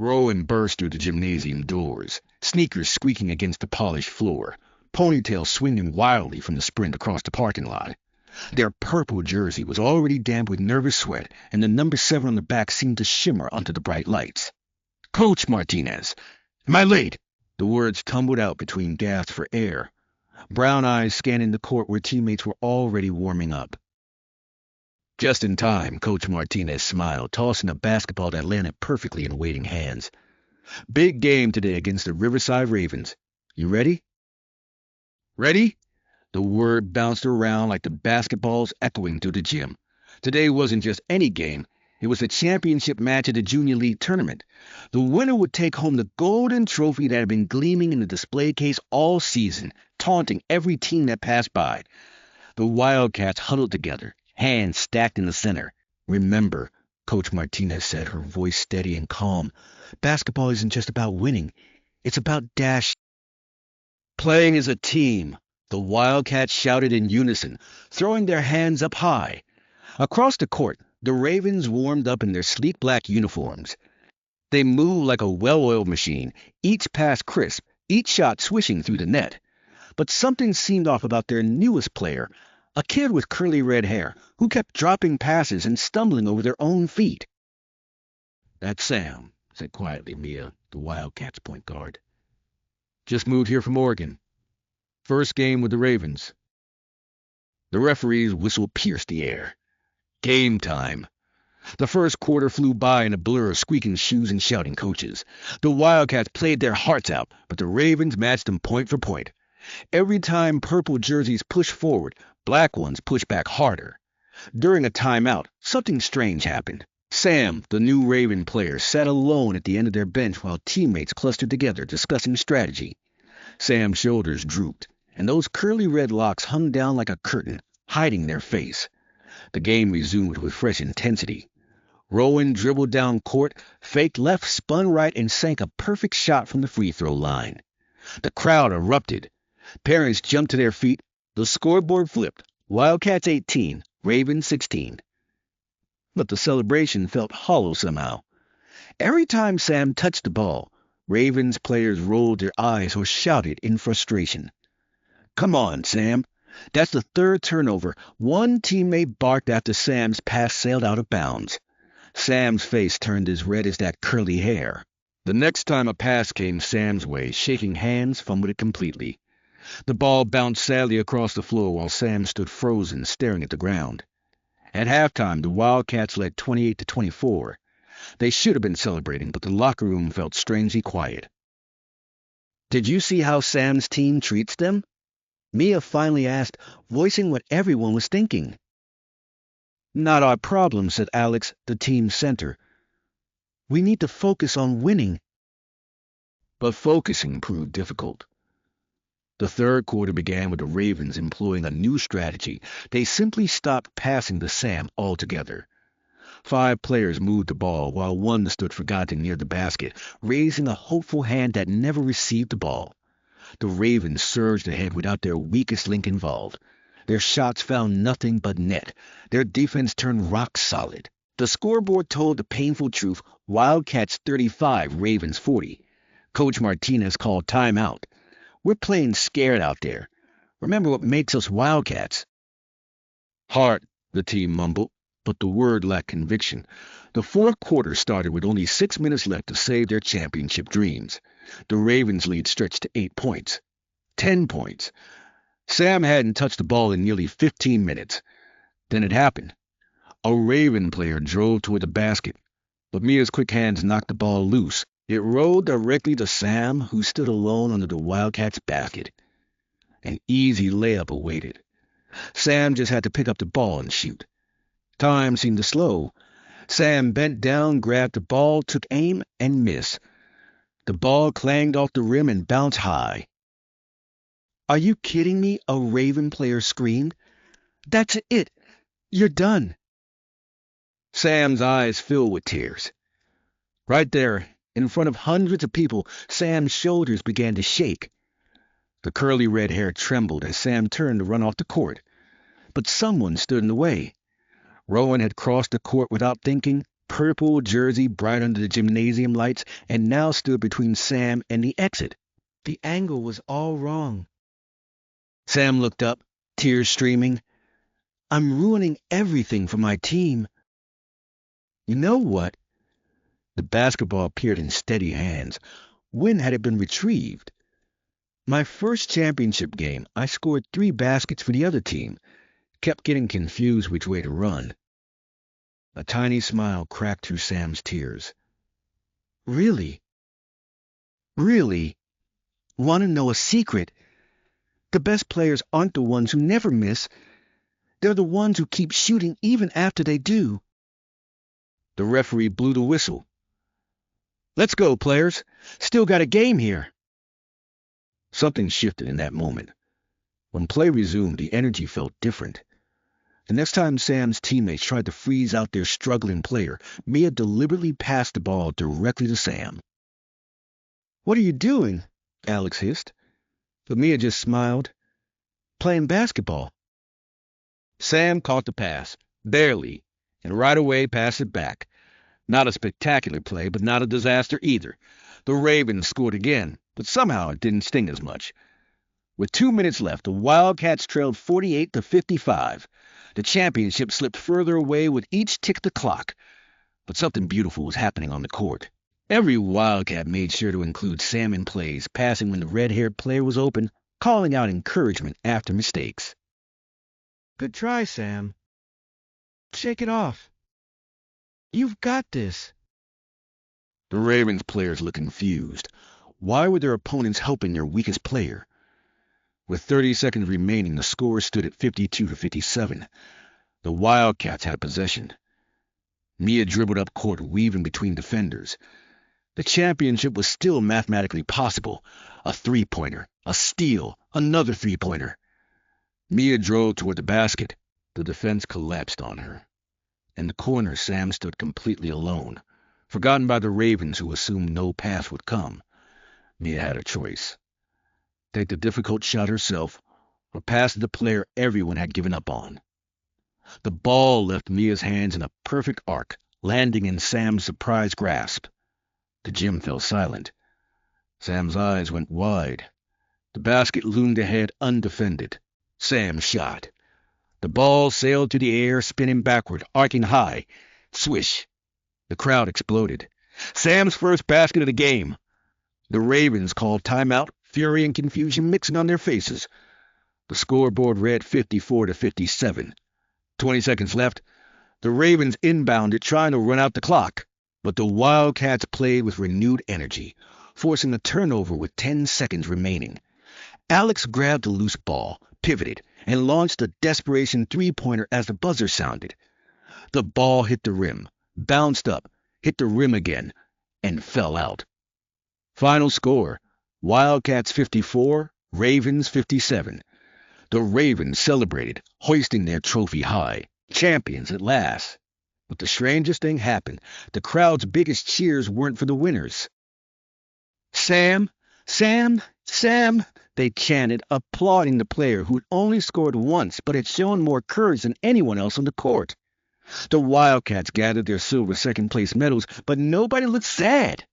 Rowan burst through the gymnasium doors, sneakers squeaking against the polished floor, ponytail swinging wildly from the sprint across the parking lot. Their purple jersey was already damp with nervous sweat, and the number 7 on the back seemed to shimmer under the bright lights. "Coach Martinez! Am I late?" The words tumbled out between gasps for air, brown eyes scanning the court where teammates were already warming up. Just in time, Coach Martinez smiled, tossing a basketball that landed perfectly in waiting hands. "Big game today against the Riverside Ravens. You ready?" "Ready?" The word bounced around like the basketballs echoing through the gym. Today wasn't just any game. It was the championship match of the Junior League tournament. The winner would take home the golden trophy that had been gleaming in the display case all season, taunting every team that passed by. The Wildcats huddled together, hands stacked in the center. "Remember," Coach Martinez said, her voice steady and calm, "basketball isn't just about winning. It's about playing as a team." The Wildcats shouted in unison, throwing their hands up high. Across the court, the Ravens warmed up in their sleek black uniforms. They moved like a well-oiled machine, each pass crisp, each shot swishing through the net. But something seemed off about their newest player, a kid with curly red hair, who kept dropping passes and stumbling over their own feet. "That's Sam," said quietly Mia, the Wildcats point guard. "Just moved here from Oregon. First game with the Ravens." The referee's whistle pierced the air. Game time. The first quarter flew by in a blur of squeaking shoes and shouting coaches. The Wildcats played their hearts out, but the Ravens matched them point for point. Every time purple jerseys pushed forward, black ones pushed back harder. During a timeout, something strange happened. Sam, the new Raven player, sat alone at the end of their bench while teammates clustered together discussing strategy. Sam's shoulders drooped, and those curly red locks hung down like a curtain, hiding their face. The game resumed with fresh intensity. Rowan dribbled down court, faked left, spun right, and sank a perfect shot from the free throw line. The crowd erupted. Parents jumped to their feet. The scoreboard flipped. Wildcats 18, Ravens 16. But the celebration felt hollow somehow. Every time Sam touched the ball, Ravens players rolled their eyes or shouted in frustration. "Come on, Sam." That's the third turnover. One teammate barked after Sam's pass sailed out of bounds. Sam's face turned as red as that curly hair. The next time a pass came Sam's way, shaking hands, fumbled it completely. The ball bounced sadly across the floor while Sam stood frozen, staring at the ground. At halftime, the Wildcats led 28-24. They should have been celebrating, but the locker room felt strangely quiet. "Did you see how Sam's team treats them?" Mia finally asked, voicing what everyone was thinking. "Not our problem," said Alex, the team's center. "We need to focus on winning." But focusing proved difficult. The third quarter began with the Ravens employing a new strategy. They simply stopped passing to Sam altogether. 5 players moved the ball, while one stood forgotten near the basket, raising a hopeful hand that never received the ball. The Ravens surged ahead without their weakest link involved. Their shots found nothing but net. Their defense turned rock solid. The scoreboard told the painful truth: Wildcats 35, Ravens 40. Coach Martinez called timeout. "We're playing scared out there. Remember what makes us Wildcats." "Heart," the team mumbled, but the word lacked conviction. The fourth quarter started with only 6 minutes left to save their championship dreams. The Ravens' lead stretched to 8 points. 10 points. Sam hadn't touched the ball in nearly 15 minutes. Then it happened. A Raven player drove toward the basket, but Mia's quick hands knocked the ball loose. It rolled directly to Sam, who stood alone under the Wildcats' basket. An easy layup awaited. Sam just had to pick up the ball and shoot. Time seemed to slow. Sam bent down, grabbed the ball, took aim, and missed. The ball clanged off the rim and bounced high. "Are you kidding me?" a Raven player screamed. "That's it. You're done." Sam's eyes filled with tears. Right there, in front of hundreds of people, Sam's shoulders began to shake. The curly red hair trembled as Sam turned to run off the court. But someone stood in the way. Rowan had crossed the court without thinking, purple jersey bright under the gymnasium lights and now stood between Sam and the exit. The angle was all wrong. Sam looked up, tears streaming. I'm ruining everything for my team. You know what? The basketball appeared in steady hands. When had it been retrieved? My first championship game, I scored 3 baskets for the other team. Kept getting confused which way to run. A tiny smile cracked through Sam's tears. Really? Really? Want to know a secret? The best players aren't the ones who never miss. They're the ones who keep shooting even after they do. The referee blew the whistle. Let's go, players. Still got a game here. Something shifted in that moment. When play resumed, the energy felt different. The next time Sam's teammates tried to freeze out their struggling player, Mia deliberately passed the ball directly to Sam. What are you doing? Alex hissed. But Mia just smiled. Playing basketball. Sam caught the pass, barely, and right away passed it back. Not a spectacular play, but not a disaster either. The Ravens scored again, but somehow it didn't sting as much. With 2 minutes left, the Wildcats trailed 48-55. The championship slipped further away with each tick of the clock. But something beautiful was happening on the court. Every Wildcat made sure to include Sam in plays, passing when the red-haired player was open, calling out encouragement after mistakes. Good try, Sam. Shake it off. You've got this. The Ravens players looked confused. Why were their opponents helping their weakest player? With 30 seconds remaining, the score stood at 52-57. The Wildcats had possession. Mia dribbled up court, weaving between defenders. The championship was still mathematically possible. A three-pointer, a steal, another three-pointer. Mia drove toward the basket. The defense collapsed on her. In the corner, Sam stood completely alone, forgotten by the Ravens who assumed no pass would come. Mia had a choice. Take the difficult shot herself, or pass to the player everyone had given up on. The ball left Mia's hands in a perfect arc, landing in Sam's surprised grasp. The gym fell silent. Sam's eyes went wide. The basket loomed ahead undefended. Sam shot. The ball sailed through the air, spinning backward, arcing high. Swish. The crowd exploded. Sam's first basket of the game. The Ravens called timeout, fury and confusion mixing on their faces. The scoreboard read 54-57. 20 seconds left. The Ravens inbounded, trying to run out the clock. But the Wildcats played with renewed energy, forcing a turnover with 10 seconds remaining. Alex grabbed the loose ball, pivoted, and launched a desperation three-pointer as the buzzer sounded. The ball hit the rim, bounced up, hit the rim again, and fell out. Final score, Wildcats 54, Ravens 57. The Ravens celebrated, hoisting their trophy high, champions at last. But the strangest thing happened. The crowd's biggest cheers weren't for the winners. Sam, Sam, Sam, they chanted, applauding the player who'd only scored once but had shown more courage than anyone else on the court. The Wildcats gathered their silver second-place medals, but nobody looked sad.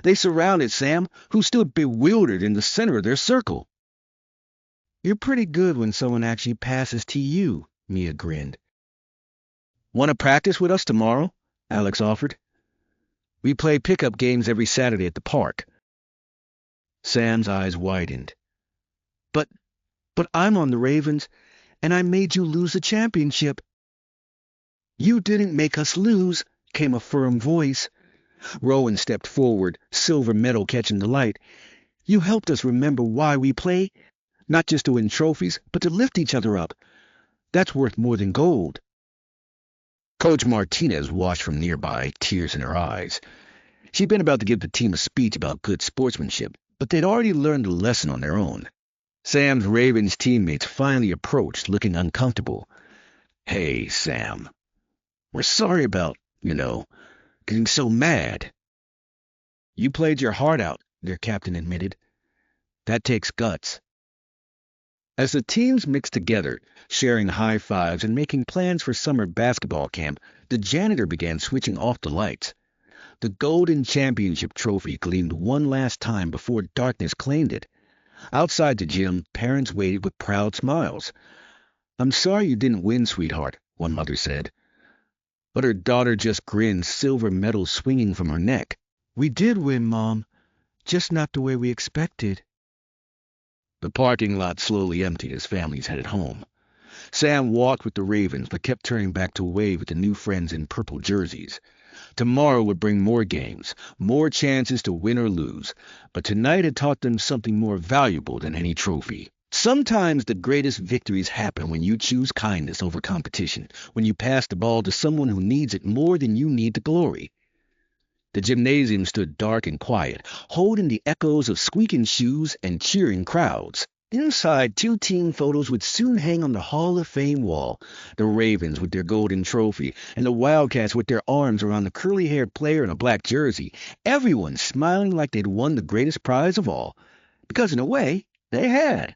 They surrounded Sam, who stood bewildered in the center of their circle. You're pretty good when someone actually passes to you, Mia grinned. Want to practice with us tomorrow? Alex offered. We play pickup games every Saturday at the park. Sam's eyes widened. But I'm on the Ravens, and I made you lose the championship. You didn't make us lose, came a firm voice. Rowan stepped forward, silver medal catching the light. You helped us remember why we play, not just to win trophies, but to lift each other up. That's worth more than gold. Coach Martinez watched from nearby, tears in her eyes. She'd been about to give the team a speech about good sportsmanship, but they'd already learned the lesson on their own. Sam's Ravens teammates finally approached, looking uncomfortable. Hey, Sam. We're sorry about, getting so mad. You played your heart out, their captain admitted. That takes guts. As the teams mixed together, sharing high fives and making plans for summer basketball camp, the janitor began switching off the lights. The golden championship trophy gleamed one last time before darkness claimed it. Outside the gym, parents waited with proud smiles. "I'm sorry you didn't win, sweetheart," one mother said. But her daughter just grinned, silver medals swinging from her neck. "We did win, Mom, just not the way we expected." The parking lot slowly emptied as families headed home. Sam walked with the Ravens but kept turning back to wave at the new friends in purple jerseys. Tomorrow would bring more games, more chances to win or lose, but tonight had taught them something more valuable than any trophy. Sometimes the greatest victories happen when you choose kindness over competition, when you pass the ball to someone who needs it more than you need the glory. The gymnasium stood dark and quiet, holding the echoes of squeaking shoes and cheering crowds. Inside, two team photos would soon hang on the Hall of Fame wall, the Ravens with their golden trophy, and the Wildcats with their arms around the curly-haired player in a black jersey, everyone smiling like they'd won the greatest prize of all, because in a way, they had.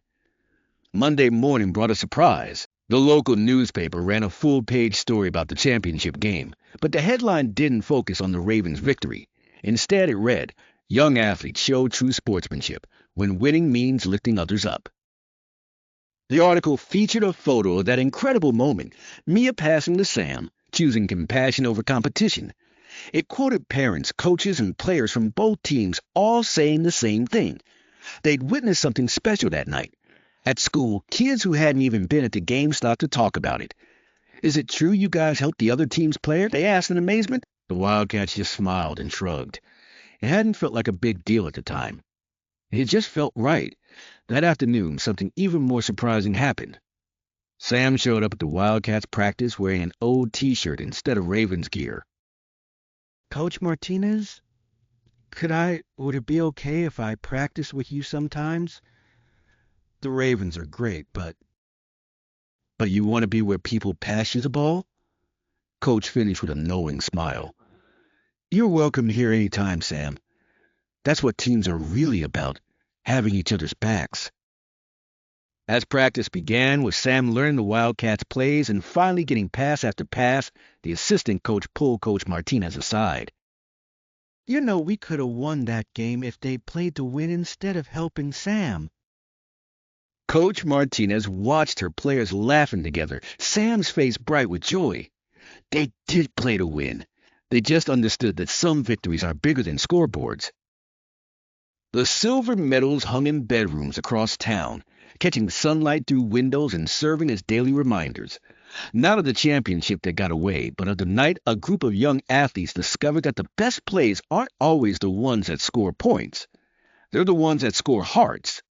Monday morning brought a surprise. The local newspaper ran a full-page story about the championship game, but the headline didn't focus on the Ravens' victory. Instead, it read, "Young athletes show true sportsmanship when winning means lifting others up." The article featured a photo of that incredible moment, Mia passing to Sam, choosing compassion over competition. It quoted parents, coaches, and players from both teams all saying the same thing. They'd witnessed something special that night. At school, kids who hadn't even been at the game stopped to talk about it. "Is it true you guys helped the other team's player?" they asked in amazement. The Wildcats just smiled and shrugged. It hadn't felt like a big deal at the time. It just felt right. That afternoon, something even more surprising happened. Sam showed up at the Wildcats practice wearing an old T-shirt instead of Ravens gear. "Coach Martinez, would it be okay if I practice with you sometimes? The Ravens are great, but..." "But you want to be where people pass you the ball?" Coach finished with a knowing smile. "You're welcome here any time, Sam. That's what teams are really about, having each other's backs." As practice began, with Sam learning the Wildcats' plays and finally getting pass after pass, the assistant coach pulled Coach Martinez aside. "You know, we could have won that game if they played to win instead of helping Sam." Coach Martinez watched her players laughing together, Sam's face bright with joy. They did play to win. They just understood that some victories are bigger than scoreboards. The silver medals hung in bedrooms across town, catching sunlight through windows and serving as daily reminders. Not of the championship that got away, but of the night a group of young athletes discovered that the best plays aren't always the ones that score points. They're the ones that score hearts.